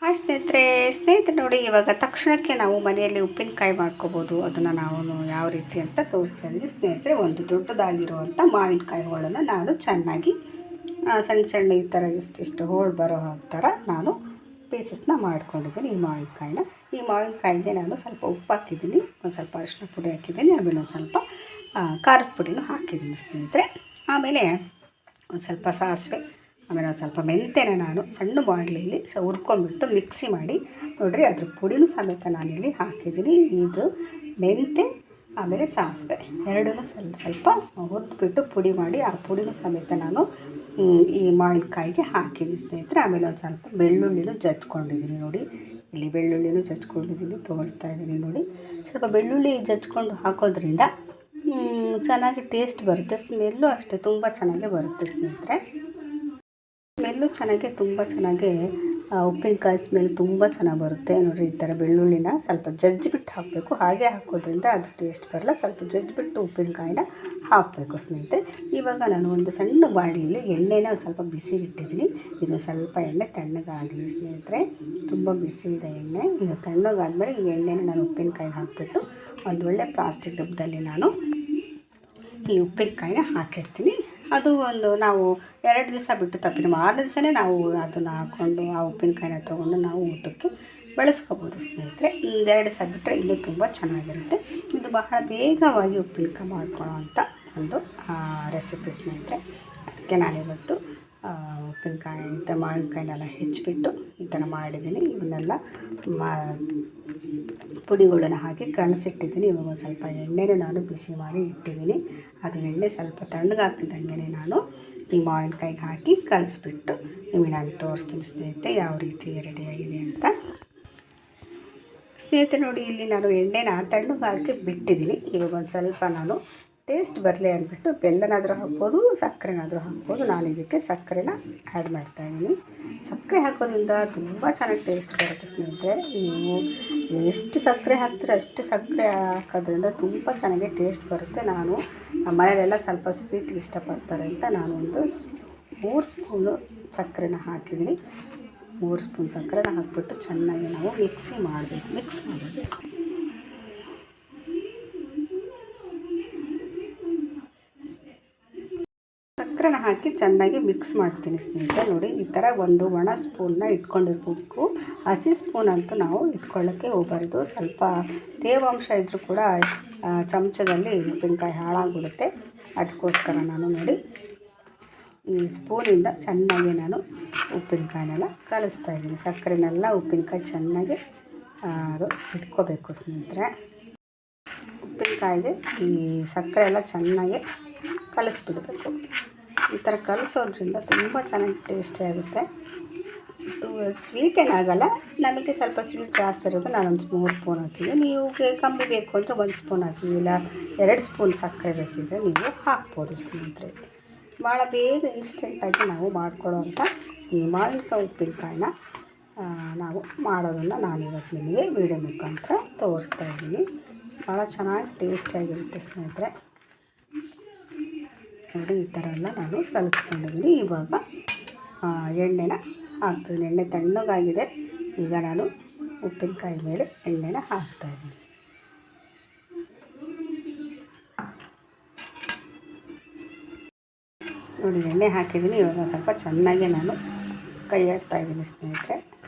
Hi ಸ್ನೇಹಿತರೆ ನೋಡಿ, ಇವಾಗ ತಕ್ಷಣಕ್ಕೆ ನಾವು ಮನೆಯಲ್ಲಿ ಉಪ್ಪಿನಕಾಯಿ ಮಾಡ್ಕೋಬೋದು. ಅದನ್ನು ನಾವು ಯಾವ ರೀತಿ ಅಂತ ತೋರಿಸ್ತಾ ಇದ್ದೀನಿ ಸ್ನೇಹಿತರೆ. ಒಂದು ದೊಡ್ಡದಾಗಿರುವಂಥ ಮಾವಿನಕಾಯಿಗಳನ್ನು ನಾನು ಚೆನ್ನಾಗಿ ಸಣ್ಣ ಸಣ್ಣ ಈ ಥರ ಇಷ್ಟಿಷ್ಟು ಹೋಳು ಬರೋ ಥರ ನಾನು ಪೀಸಸ್ನ ಮಾಡ್ಕೊಂಡಿದ್ದೀನಿ. ಈ ಮಾವಿನಕಾಯಿಗೆ ನಾನು ಸ್ವಲ್ಪ ಉಪ್ಪು ಹಾಕಿದ್ದೀನಿ, ಒಂದು ಸ್ವಲ್ಪ ಅರಿಶಿನ ಪುಡಿ ಹಾಕಿದ್ದೀನಿ, ಆಮೇಲೆ ಒಂದು ಸ್ವಲ್ಪ ಖಾರದ ಪುಡಿನೂ ಹಾಕಿದ್ದೀನಿ ಸ್ನೇಹಿತರೆ. ಆಮೇಲೆ ಒಂದು ಸ್ವಲ್ಪ ಸಾಸಿವೆ, ಆಮೇಲೆ ಒಂದು ಸ್ವಲ್ಪ ಮೆಂತ್ಯನ ನಾನು ಸಣ್ಣ ಬಾಣಲೆಯಲ್ಲಿ ಹುರ್ಕೊಂಡ್ಬಿಟ್ಟು ಮಿಕ್ಸಿ ಮಾಡಿ ನೋಡಿರಿ, ಅದ್ರ ಪುಡಿನೂ ಸಮೇತ ನಾನಿಲ್ಲಿ ಹಾಕಿದ್ದೀನಿ. ಇದು ಮೆಂತ್ಯ ಆಮೇಲೆ ಸಾಸಿವೆ ಎರಡನ್ನೂ ಸ್ವಲ್ಪ ಹುರಿದ್ಬಿಟ್ಟು ಪುಡಿ ಮಾಡಿ ಆ ಪುಡಿನೂ ಸಮೇತ ನಾನು ಈ ಮಾವಿನಕಾಯಿಗೆ ಹಾಕಿದ್ದೀನಿ ಸ್ನೇಹಿತರೆ. ಆಮೇಲೆ ಒಂದು ಸ್ವಲ್ಪ ಬೆಳ್ಳುಳ್ಳಿನೂ ಜಜ್ಕೊಂಡಿದ್ದೀನಿ ನೋಡಿ, ಇಲ್ಲಿ ಬೆಳ್ಳುಳ್ಳಿನೂ ಜಜ್ಕೊಂಡಿದ್ದೀನಿ, ತೋರಿಸ್ತಾ ಇದ್ದೀನಿ ನೋಡಿ. ಸ್ವಲ್ಪ ಬೆಳ್ಳುಳ್ಳಿ ಜಜ್ಕೊಂಡು ಹಾಕೋದ್ರಿಂದ ಚೆನ್ನಾಗಿ ಟೇಸ್ಟ್ ಬರುತ್ತೆ, ಸ್ಮೆಲ್ಲು ಅಷ್ಟೇ ತುಂಬ ಚೆನ್ನಾಗಿ ಬರುತ್ತೆ ಸ್ನೇಹಿತರೆ. ಸ್ಮೆಲ್ಲು ತುಂಬ ಚೆನ್ನಾಗಿ ಉಪ್ಪಿನಕಾಯಿ ಸ್ಮೆಲ್ ತುಂಬ ಚೆನ್ನಾಗಿ ಬರುತ್ತೆ ನೋಡಿರಿ. ಈ ಥರ ಬೆಳ್ಳುಳ್ಳಿನ ಸ್ವಲ್ಪ ಜಜ್ಜಿಬಿಟ್ಟು ಹಾಕಬೇಕು, ಹಾಗೆ ಹಾಕೋದ್ರಿಂದ ಅದು ಟೇಸ್ಟ್ ಬರಲ್ಲ. ಸ್ವಲ್ಪ ಜಜ್ಜಿಬಿಟ್ಟು ಉಪ್ಪಿನಕಾಯಿನ ಹಾಕಬೇಕು ಸ್ನೇಹಿತರೆ. ಇವಾಗ ನಾನು ಒಂದು ಸಣ್ಣ ಬಾಣಲೆಯಲ್ಲಿ ಎಣ್ಣೆನ ಸ್ವಲ್ಪ ಬಿಸಿ ಇಟ್ಟಿದ್ದೀನಿ. ಇದು ಸ್ವಲ್ಪ ಎಣ್ಣೆ ತಣ್ಣಗಾಗಲಿ ಸ್ನೇಹಿತರೆ, ತುಂಬ ಬಿಸಿ ಇದೆ ಎಣ್ಣೆ. ಇದು ತಣ್ಣಗಾದ್ಮೇಲೆ ಈ ಎಣ್ಣೆನ ನಾನು ಉಪ್ಪಿನಕಾಯಿ ಹಾಕಿಬಿಟ್ಟು ಒಂದು ಒಳ್ಳೆ ಪ್ಲಾಸ್ಟಿಕ್ ಡಬ್ಬದಲ್ಲಿ ನಾನು ಈ ಉಪ್ಪಿನಕಾಯಿನ ಹಾಕಿಡ್ತೀನಿ. ಅದು ಒಂದು ನಾವು 2 ದಿವಸ ಬಿಟ್ಟು ತಪ್ಪಿನ ಮಾರನೇ ದಿವಸನೇ ನಾವು ಅದನ್ನು ಹಾಕ್ಕೊಂಡು ಆ ಉಪ್ಪಿನಕಾಯಿನ ತೊಗೊಂಡು ನಾವು ಊಟಕ್ಕೆ ಬಳಸ್ಕೋಬೋದು ಸ್ನೇಹಿತರೆ. 2 ದಿವಸ ಬಿಟ್ಟರೆ ಇನ್ನೂ ತುಂಬ ಚೆನ್ನಾಗಿರುತ್ತೆ. ಇದು ಬಹಳ ಬೇಗವಾಗಿ ಉಪ್ಪಿನಕಾಯಿ ಮಾಡ್ಕೊಳ್ಳೋ ಅಂಥ ಒಂದು ರೆಸಿಪಿ ಸ್ನೇಹಿತರೆ. ಅದಕ್ಕೆ ನಾನಿವತ್ತು ಉಪ್ಪಿನಕಾಯಿ ಮಾವಿನಕಾಯಿನೆಲ್ಲ ಹೆಚ್ಚಿಬಿಟ್ಟು ಈ ಥರ ಮಾಡಿದ್ದೀನಿ. ಇವನ್ನೆಲ್ಲ ಪುಡಿಗಳನ್ನು ಹಾಕಿ ಕಲಸಿಟ್ಟಿದ್ದೀನಿ. ಇವಾಗ ಒಂದು ಸ್ವಲ್ಪ ಎಣ್ಣೆನೂ ನಾನು ಬಿಸಿ ಮಾಡಿ ಇಟ್ಟಿದ್ದೀನಿ. ಅದು ಎಣ್ಣೆ ಸ್ವಲ್ಪ ತಣ್ಣಗಾಗ್ತಿದ್ದಂಗೆ ನಾನು ಈ ಮಾವಿನಕಾಯಿಗೆ ಹಾಕಿ ಕಲಿಸ್ಬಿಟ್ಟು ನಿಮಗೆ ನಾನು ತೋರಿಸ್ತೀನಿ ಸ್ನೇಹಿತರೆ ಯಾವ ರೀತಿ ರೆಡಿಯಾಗಿದೆ ಅಂತ. ಸ್ನೇಹಿತರೆ ನೋಡಿ, ಇಲ್ಲಿ ನಾನು ಎಣ್ಣೆನ ತಣ್ಣಗಾಕಿ ಬಿಟ್ಟಿದ್ದೀನಿ. ಇವಾಗ ಒಂದು ಸ್ವಲ್ಪ ನಾನು ಟೇಸ್ಟ್ ಬರಲಿ ಅಂದ್ಬಿಟ್ಟು ಬೆಲ್ಲನಾದರೂ ಹಾಕ್ಬೋದು, ಸಕ್ಕರೆನಾದರೂ ಹಾಕ್ಬೋದು. ನಾನು ಇದಕ್ಕೆ ಸಕ್ಕರೆನ ಆ್ಯಡ್ ಮಾಡ್ತಾಯಿದ್ದೀನಿ. ಸಕ್ಕರೆ ಹಾಕೋದ್ರಿಂದ ತುಂಬ ಚೆನ್ನಾಗಿ ಟೇಸ್ಟ್ ಬರುತ್ತೆ ಸ್ನೇಹಿತರೆ. ನೀವು ಎಷ್ಟು ಸಕ್ಕರೆ ಹಾಕ್ತೀರೋ ಅಷ್ಟು ಸಕ್ಕರೆ ಹಾಕೋದ್ರಿಂದ ತುಂಬ ಚೆನ್ನಾಗಿ ಟೇಸ್ಟ್ ಬರುತ್ತೆ. ನಾನು ಮನೆಯಲ್ಲೆಲ್ಲ ಸ್ವಲ್ಪ ಸ್ವೀಟ್ ಇಷ್ಟಪಡ್ತಾರೆ ಅಂತ ನಾನು ಒಂದು 3 ಸ್ಪೂನು ಸಕ್ಕರೆನ ಹಾಕಿದ್ದೀನಿ. 3 ಸ್ಪೂನ್ ಸಕ್ಕರೆನ ಹಾಕಿಬಿಟ್ಟು ಚೆನ್ನಾಗಿ ನಾವು ಮಿಕ್ಸ್ ಮಾಡಬೇಕು. ಸಕ್ಕರೆನ ಹಾಕಿ ಚೆನ್ನಾಗಿ ಮಿಕ್ಸ್ ಮಾಡ್ತೀನಿ ಸ್ನೇಹಿತರೆ. ನೋಡಿ, ಈ ಥರ ಒಂದು ಒಣ ಸ್ಪೂನ್ನ ಇಟ್ಕೊಂಡಿರ್ಬೇಕು. ಹಸಿ ಸ್ಪೂನ್ ಅಂತೂ ನಾವು ಇಟ್ಕೊಳ್ಳೋಕ್ಕೆ ಹೋಗಬಾರ್ದು. ಸ್ವಲ್ಪ ತೇವಾಂಶ ಇದ್ದರೂ ಕೂಡ ಚಮಚದಲ್ಲಿ ಉಪ್ಪಿನಕಾಯಿ ಹಾಳಾಗ್ಬಿಡುತ್ತೆ. ಅದಕ್ಕೋಸ್ಕರ ನಾನು ನೋಡಿ ಈ ಸ್ಪೂನಿಂದ ಚೆನ್ನಾಗಿ ನಾನು ಉಪ್ಪಿನಕಾಯಿನೆಲ್ಲ ಕಲಿಸ್ತಾಯಿದ್ದೀನಿ. ಸಕ್ಕರೆನೆಲ್ಲ ಉಪ್ಪಿನಕಾಯಿ ಚೆನ್ನಾಗಿ ಅದು ಇಟ್ಕೋಬೇಕು ಸ್ನೇಹಿತರೆ. ಉಪ್ಪಿನಕಾಯಿಗೆ ಈ ಸಕ್ಕರೆ ಎಲ್ಲ ಚೆನ್ನಾಗಿ ಕಲಿಸ್ಬಿಡಬೇಕು. ಈ ಥರ ಕಲಿಸೋದ್ರಿಂದ ತುಂಬ ಚೆನ್ನಾಗಿ ಟೇಸ್ಟಿ ಆಗುತ್ತೆ. ಸ್ವೀಟ್ ಏನಾಗಲ್ಲ, ನಮಗೆ ಸ್ವಲ್ಪ ಸ್ವೀಟ್ ಜಾಸ್ತಿ ಇರೋದು ನಾನೊಂದು 3 ಸ್ಪೂನ್ ಹಾಕಿದ್ದೀನಿ. ನೀವು ಕಮ್ಮಿ ಬೇಕು ಅಂದರೆ 1 ಸ್ಪೂನ್ ಹಾಕಿ, ಇಲ್ಲ 2 ಸ್ಪೂನ್ ಸಕ್ಕರೆ ಬೇಕಿದ್ದರೆ ನೀವು ಹಾಕ್ಬೋದು ಸ್ನೇಹಿತರೆ. ಭಾಳ ಬೇಗ ಇನ್ಸ್ಟೆಂಟಾಗಿ ನಾವು ಮಾಡ್ಕೊಳ್ಳೋವಂಥ ಈ ಮಾವಿನಕಾಯಿ ಉಪ್ಪಿನಕಾಯಿನ ನಾವು ಮಾಡೋದನ್ನು ನಾನಿವತ್ತು ನಿಮಗೆ ವಿಡಿಯೋ ಮುಖಾಂತರ ತೋರಿಸ್ತಾ ಇದ್ದೀನಿ. ಭಾಳ ಚೆನ್ನಾಗಿ ಟೇಸ್ಟಿಯಾಗಿರುತ್ತೆ ಸ್ನೇಹಿತರೆ. ನೋಡಿ, ಈ ಥರ ಎಲ್ಲ ನಾನು ಕಲಿಸ್ಕೊಂಡಿದ್ದೀನಿ. ಇವಾಗ ಎಣ್ಣೆನ ಹಾಕ್ತಿದ್ದೀನಿ. ಎಣ್ಣೆ ತಣ್ಣಗಾಗಿದೆ. ಈಗ ನಾನು ಉಪ್ಪಿನಕಾಯಿ ಮೇಲೆ ಎಣ್ಣೆನ ಹಾಕ್ತಾಯಿದ್ದೀನಿ. ನೋಡಿ, ಎಣ್ಣೆ ಹಾಕಿದ್ದೀನಿ. ಇವಾಗ ಸ್ವಲ್ಪ ಚೆನ್ನಾಗಿ ನಾನು ಕೈ ಆಡ್ತಾಯಿದ್ದೀನಿ ಸ್ನೇಹಿತರೆ.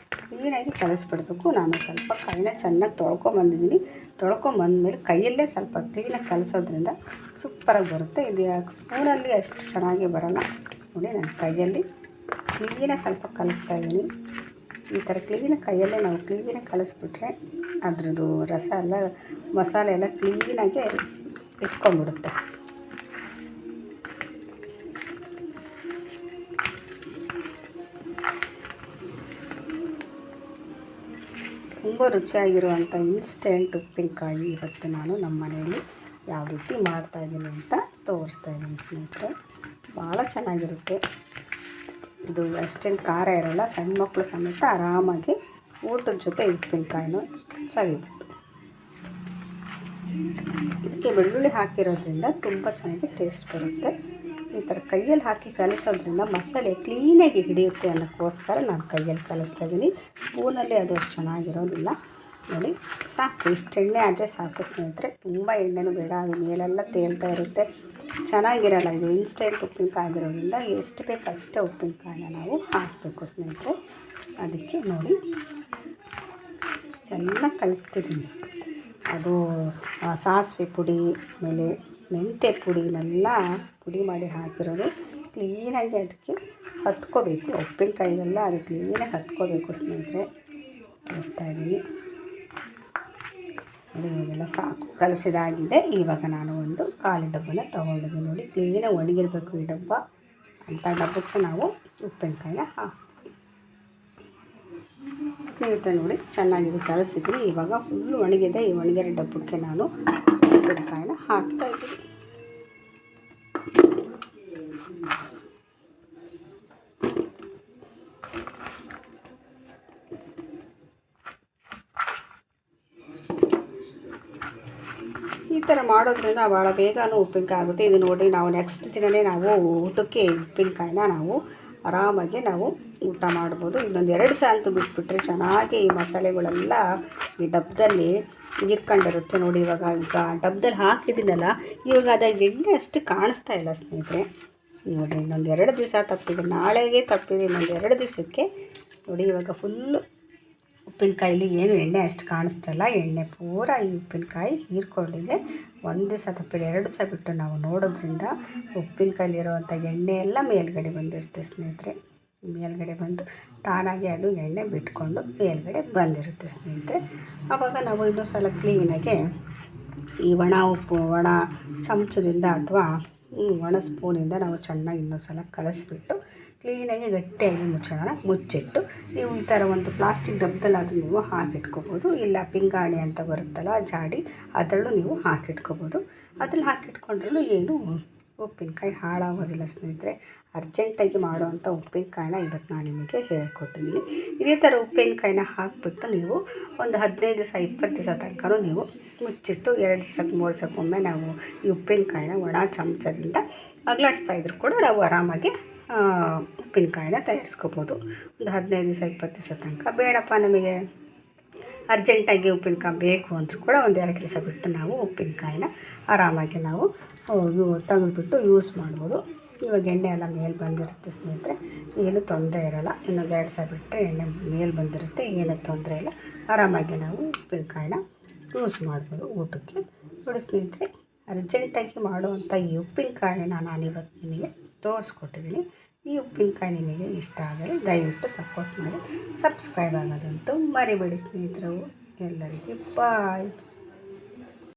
ಕ್ಲೀನಾಗಿ ಕಲಿಸ್ಬಿಡ್ಬೇಕು. ನಾನು ಸ್ವಲ್ಪ ಕೈನ ಚೆನ್ನಾಗಿ ತೊಳ್ಕೊಂಬಂದಿದ್ದೀನಿ. ತೊಳ್ಕೊಂಬಂದ್ಮೇಲೆ ಕೈಯಲ್ಲೇ ಸ್ವಲ್ಪ ಕ್ಲೀನಾಗಿ ಕಲಿಸೋದ್ರಿಂದ ಸೂಪರಾಗಿ ಬರುತ್ತೆ. ಇದು ಸ್ಪೂನಲ್ಲಿ ಅಷ್ಟು ಚೆನ್ನಾಗಿ ಬರೋಲ್ಲ. ನೋಡಿ, ನಾನು ಕೈಯಲ್ಲಿ ಕ್ಲೀನಾಗಿ ಸ್ವಲ್ಪ ಕಲಿಸ್ತಾಯಿದ್ದೀನಿ. ಈ ಥರ ಕ್ಲೀನಾಗಿ ಕೈಯಲ್ಲೇ ನಾವು ಕ್ಲೀನಾಗಿ ಕಲಿಸ್ಬಿಟ್ರೆ ಅದ್ರದ್ದು ರಸ ಎಲ್ಲ ಮಸಾಲೆ ಎಲ್ಲ ಕ್ಲೀನಾಗಿ ಇಟ್ಕೊಂಡ್ಬಿಡುತ್ತೆ. ತುಂಬ ರುಚಿಯಾಗಿರುವಂಥ ಇನ್ಸ್ಟೆಂಟ್ ಉಪ್ಪಿನಕಾಯಿ ಇವತ್ತು ನಾನು ನಮ್ಮ ಮನೆಯಲ್ಲಿ ಯಾವ ರೀತಿ ಮಾಡ್ತಾಯಿದ್ದೀನಿ ಅಂತ ತೋರಿಸ್ತಾಯಿದ್ದೀನಿ ಸ್ನೇಹಿತರೆ. ಭಾಳ ಚೆನ್ನಾಗಿರುತ್ತೆ. ಇದು ಅಷ್ಟೇನು ಖಾರ ಇರೋಲ್ಲ. ಸಣ್ಣ ಮಕ್ಕಳು ಸಮೇತ ಆರಾಮಾಗಿ ಊಟದ ಜೊತೆ ಉಪ್ಪಿನಕಾಯಿನೂ ಸವಿಬೋದು. ಇದಕ್ಕೆ ಬೆಳ್ಳುಳ್ಳಿ ಹಾಕಿರೋದ್ರಿಂದ ತುಂಬ ಚೆನ್ನಾಗಿ ಟೇಸ್ಟ್ ಬರುತ್ತೆ. ಈ ಥರ ಕೈಯಲ್ಲಿ ಹಾಕಿ ಕಲಿಸೋದ್ರಿಂದ ಮಸಾಲೆ ಕ್ಲೀನಾಗಿ ಹಿಡಿಯುತ್ತೆ ಅನ್ನೋಕ್ಕೋಸ್ಕರ ನಾನು ಕೈಯಲ್ಲಿ ಕಲಿಸ್ತಾ ಇದ್ದೀನಿ. ಸ್ಪೂನಲ್ಲಿ ಅದು ಅಷ್ಟು ಚೆನ್ನಾಗಿರೋದಿಲ್ಲ. ನೋಡಿ ಸಾಕು, ಇಷ್ಟು ಎಣ್ಣೆ ಆದರೆ ಸಾಕು ಸ್ನೇಹಿತರೆ. ತುಂಬ ಎಣ್ಣೆನೂ ಬೇಡ, ಅದು ಮೇಲೆಲ್ಲ ತೇಲ್ತಾ ಇರುತ್ತೆ, ಚೆನ್ನಾಗಿರಲ್ಲ. ಇದು ಇನ್ಸ್ಟೆಂಟ್ ಉಪ್ಪಿನಕಾಯಿ ಆಗಿರೋದ್ರಿಂದ ಎಷ್ಟು ಬೇಕು ಅಷ್ಟೇ ಉಪ್ಪಿನಕಾಯಿನ ನಾವು ಹಾಕಬೇಕು ಸ್ನೇಹಿತರೆ. ಅದಕ್ಕೆ ನೋಡಿ ಚೆನ್ನಾಗಿ ಕಲಿಸ್ತಿದ್ದೀನಿ. ಅದು ಸಾಸಿವೆ ಪುಡಿ ಆಮೇಲೆ ಮೆಂತ್ಯ ಪುಡಿನೆಲ್ಲ ಪುಡಿ ಮಾಡಿ ಹಾಕಿರೋದು ಕ್ಲೀನಾಗಿ ಅದಕ್ಕೆ ಹತ್ಕೋಬೇಕು. ಉಪ್ಪಿನಕಾಯಿಗೆಲ್ಲ ಅದು ಕ್ಲೀನಾಗಿ ಹತ್ಕೋಬೇಕು ಸ್ನೇಹಿತರೆ. ಕಲಿಸ್ತಾ ಇದ್ದೀನಿ ನೋಡಿ. ಇವಾಗೆಲ್ಲ ಸಾಕು, ಕಲಸಿದಾಗಿದೆ. ಇವಾಗ ನಾನು ಒಂದು ಖಾಲಿ ಡಬ್ಬನ ತೊಗೊಂಡಿದ್ದೀನಿ. ನೋಡಿ ಕ್ಲೀನಾಗಿ ಒಣಗಿರಬೇಕು ಈ ಡಬ್ಬ. ಅಂಥ ಡಬ್ಬಕ್ಕೆ ನಾವು ಉಪ್ಪಿನಕಾಯಿನ ಹಾಕ್ತೀವಿ ಸ್ನೇಹಿತರೆ. ನೋಡಿ ಚೆನ್ನಾಗಿದೆ, ಕಲಸಿದ್ದೀನಿ. ಇವಾಗ ಫುಲ್ಲು ಒಣಗಿದೆ. ಈ ಒಣಗಿರೋ ಡಬ್ಬಕ್ಕೆ ನಾನು ಉಪ್ಪಿನಕಾಯಿನ ಹಾಕ್ತಾಯಿದ್ದೀನಿ. ಈ ಥರ ಮಾಡೋದ್ರಿಂದ ಭಾಳ ಬೇಗನೂ ಉಪ್ಪಿನಕಾಯಿ ಆಗುತ್ತೆ. ಇದು ನೋಡಿ, ನಾವು ನೆಕ್ಸ್ಟ್ ದಿನವೇ ನಾವು ಊಟಕ್ಕೆ ಉಪ್ಪಿನಕಾಯಿನ ನಾವು ಆರಾಮಾಗಿ ನಾವು ಊಟ ಮಾಡ್ಬೋದು. ಇನ್ನೊಂದು 2 ಸಲ ಅಂತೂ ಬಿಟ್ಬಿಟ್ರೆ ಚೆನ್ನಾಗಿ ಈ ಮಸಾಲೆಗಳೆಲ್ಲ ಈ ಡಬ್ಬದಲ್ಲಿ ಹೀರ್ಕೊಂಡಿರುತ್ತೆ. ನೋಡಿ ಇವಾಗ ಡಬ್ಬದಲ್ಲಿ ಹಾಕಿದ್ದೀನಲ್ಲ, ಇವಾಗ ಅದು ಎಣ್ಣೆ ಅಷ್ಟು ಕಾಣಿಸ್ತಾ ಇಲ್ಲ ಸ್ನೇಹಿತರೆ. ನೋಡಿ ಇನ್ನೊಂದು 2 ದಿವಸ ತಪ್ಪಿದೆ, ನಾಳೆಗೆ ತಪ್ಪಿದೆ. ಇನ್ನೊಂದು 2 ದಿವಸಕ್ಕೆ ನೋಡಿ ಇವಾಗ ಫುಲ್ಲು ಉಪ್ಪಿನಕಾಯಲ್ಲಿ ಏನು ಎಣ್ಣೆ ಅಷ್ಟು ಕಾಣಿಸ್ತಾ ಇಲ್ಲ. ಎಣ್ಣೆ ಪೂರ ಈ ಉಪ್ಪಿನಕಾಯಿ ಹೀರ್ಕೊಂಡಿದೆ. 1 ದಿವಸ ತಪ್ಪಿದೆ, 2 ದಿವಸ ಬಿಟ್ಟು ನಾವು ನೋಡೋದ್ರಿಂದ ಉಪ್ಪಿನಕಾಯಿಲಿರುವಂಥ ಎಣ್ಣೆ ಎಲ್ಲ ಮೇಲ್ಗಡೆ ಬಂದಿರುತ್ತೆ ಸ್ನೇಹಿತರೆ. ಮೇಲ್ಗಡೆ ಬಂದು ತಾನಾಗಿ ಅದು ಎಣ್ಣೆ ಬಿಟ್ಕೊಂಡು ಮೇಲ್ಗಡೆ ಬಂದಿರುತ್ತೆ ಸ್ನೇಹಿತರೆ. ಆವಾಗ ನಾವು ಇನ್ನೊಂದು ಸಲ ಕ್ಲೀನಾಗೆ ಈ ಒಣ ಚಮಚದಿಂದ ಅಥವಾ ಒಣ ಸ್ಪೂನಿಂದ ನಾವು ಚೆನ್ನಾಗಿ ಇನ್ನೊಂದು ಸಲ ಕಲಸಿಬಿಟ್ಟು ಕ್ಲೀನಾಗಿ ಗಟ್ಟಿಯಾಗಿ ಮುಚ್ಚಿಟ್ಟು ನೀವು ಈ ಥರ ಒಂದು ಪ್ಲಾಸ್ಟಿಕ್ ಡಬ್ಬದಲ್ಲಿ ಅದು ನೀವು ಹಾಕಿಟ್ಕೋಬೋದು. ಇಲ್ಲ ಪಿಂಗಾಣಿ ಅಂತ ಬರುತ್ತಲ್ಲ ಜಾಡಿ, ಅದರಲ್ಲೂ ನೀವು ಹಾಕಿಟ್ಕೋಬೋದು. ಅದ್ರಲ್ಲಿ ಹಾಕಿಟ್ಕೊಂಡ್ರೂ ಏನು ಉಪ್ಪಿನಕಾಯಿ ಹಾಳಾಗೋದಿಲ್ಲ ಸ್ನೇಹಿತರೆ. ಅರ್ಜೆಂಟಾಗಿ ಮಾಡುವಂಥ ಉಪ್ಪಿನಕಾಯಿನ ಇವತ್ತು ನಾನು ನಿಮಗೆ ಹೇಳ್ಕೊಟ್ಟಿದ್ದೀನಿ. ಇದೇ ಥರ ಉಪ್ಪಿನಕಾಯಿನ ಹಾಕಿಬಿಟ್ಟು ನೀವು ಒಂದು 15 ದಿವಸ 20 ದಿವಸ ತನಕ ನೀವು ಮುಚ್ಚಿಟ್ಟು 2 ದಿವಸಕ್ಕೆ 3 ದಿವಸಕ್ಕೊಮ್ಮೆ ನಾವು ಈ ಉಪ್ಪಿನಕಾಯಿನ ಒಣ ಚಮಚದಿಂದ ಅಗಲಾಡಿಸ್ತಾ ಇದ್ರು ಕೂಡ ನಾವು ಆರಾಮಾಗಿ ಉಪ್ಪಿನಕಾಯಿನ ತಯಾರಿಸ್ಕೋಬೋದು. ಒಂದು 15 ದಿವಸ 20 ದಿವಸ ತನಕ. ಬೇಡಪ್ಪ ನಮಗೆ ಅರ್ಜೆಂಟಾಗಿ ಉಪ್ಪಿನಕಾಯಿ ಬೇಕು ಅಂದರೂ ಕೂಡ ಒಂದು 2 ದಿವಸ ಬಿಟ್ಟು ನಾವು ಉಪ್ಪಿನಕಾಯಿನ ಆರಾಮಾಗಿ ನಾವು ತೆಗೆದುಬಿಟ್ಟು ಯೂಸ್ ಮಾಡ್ಬೋದು. ಇವಾಗ ಎಣ್ಣೆ ಎಲ್ಲ ಮೇಲೆ ಬಂದಿರುತ್ತೆ ಸ್ನೇಹಿತರೆ, ಏನೂ ತೊಂದರೆ ಇರೋಲ್ಲ. ಇನ್ನೊಂದು 2 ದಿವಸ ಬಿಟ್ಟರೆ ಎಣ್ಣೆ ಮೇಲೆ ಬಂದಿರುತ್ತೆ, ಏನೂ ತೊಂದರೆ ಇಲ್ಲ. ಆರಾಮಾಗಿ ನಾವು ಉಪ್ಪಿನಕಾಯಿನ ಯೂಸ್ ಮಾಡ್ಬೋದು ಊಟಕ್ಕೆ. ನೋಡಿ ಸ್ನೇಹಿತರೆ, ಅರ್ಜೆಂಟಾಗಿ ಮಾಡುವಂಥ ಈ ಉಪ್ಪಿನಕಾಯಿನ ನಾನಿವತ್ತು ನಿಮಗೆ ತೋರಿಸ್ಕೊಟ್ಟಿದ್ದೀನಿ. ಈ ಉಪ್ಪಿನಕಾಯಿ ನಿಮಗೆ ಇಷ್ಟ ಆದರೆ ದಯವಿಟ್ಟು ಸಪೋರ್ಟ್ ಮಾಡಿ, ಸಬ್ಸ್ಕ್ರೈಬ್ ಆಗೋದಂತೂ ಮರಿಬೇಡಿ ಸ್ನೇಹಿತರು. ಎಲ್ಲರಿಗೂ ಬಾಯ್.